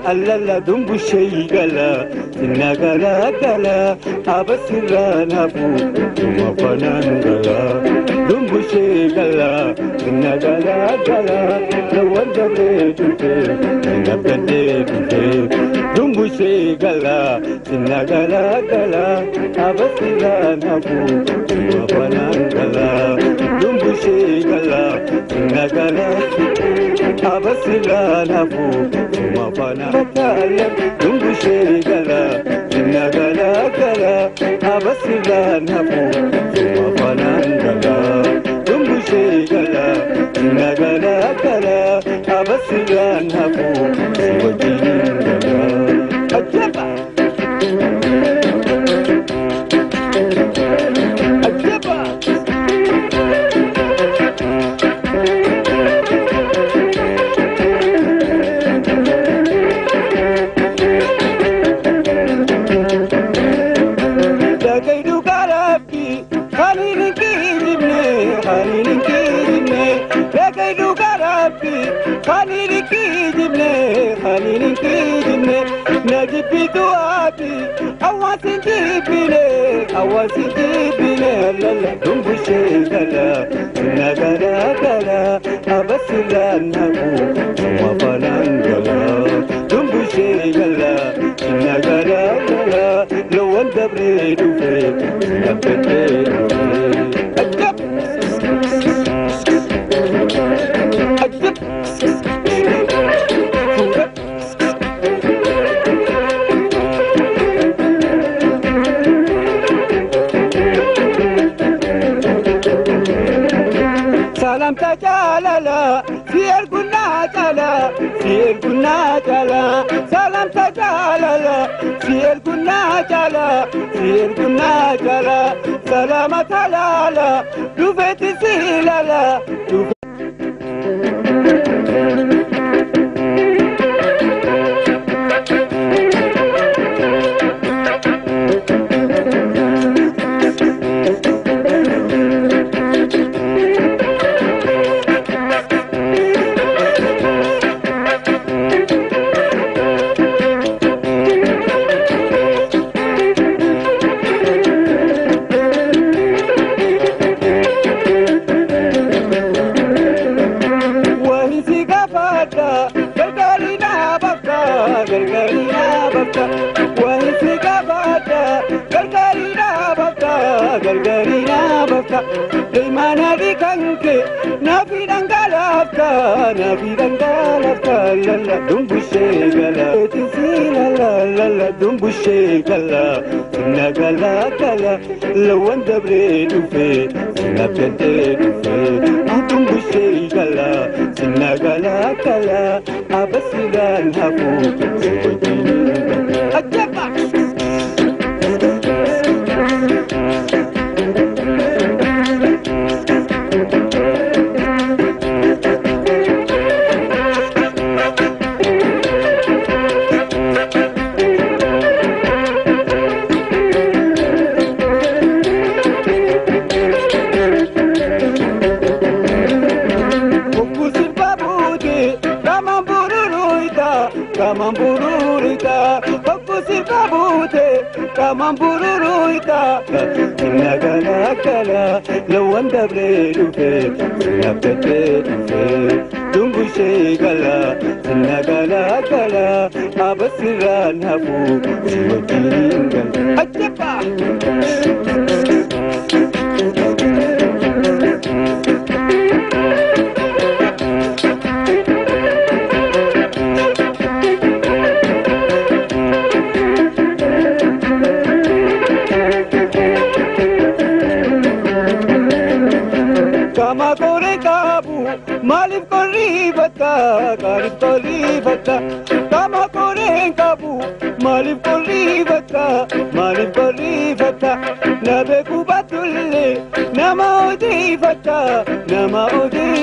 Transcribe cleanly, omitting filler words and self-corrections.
Alla dumbu sheigala nagala gala abasirana pu mafanangala dumbu sheigala nagala gala lawanda betuke nabde tuke dumbu sheigala nagala gala abasirana pu mafanangala dumbu sheigala nagala abasirana pu mafana bakala dumbu sheigala nagala gala abasirana pu mafana gala dumbu dumbushegala nagala gala abasiran hapu wajingala ajaba ajaba awasijibile lala dumbushegala nagala gala abasilanhaku wafanangala dumbushegala nagala gala lawandabre dufe napete ajab ajab salam tajalala fiel gunna jala salam tajalala fiel gunna jala salamat halala dufeti silala gargarina baka imana dikanke nafi dangalafka lalla dumbushegala tisila lalla dumbushegala nagala kala lawanda bredu fe napete fe dumbushegala nagala kala abasilan hapu ajaba kamambururuita nagala kala lawanda bredu fe napete fe dumbushegala nagala kala abasiran hapu wajingala ajaba Malif koribata, karib koribata, kama koreng kabu. Malif koribata, nabe kubatulle, nama odi fata, nama odi.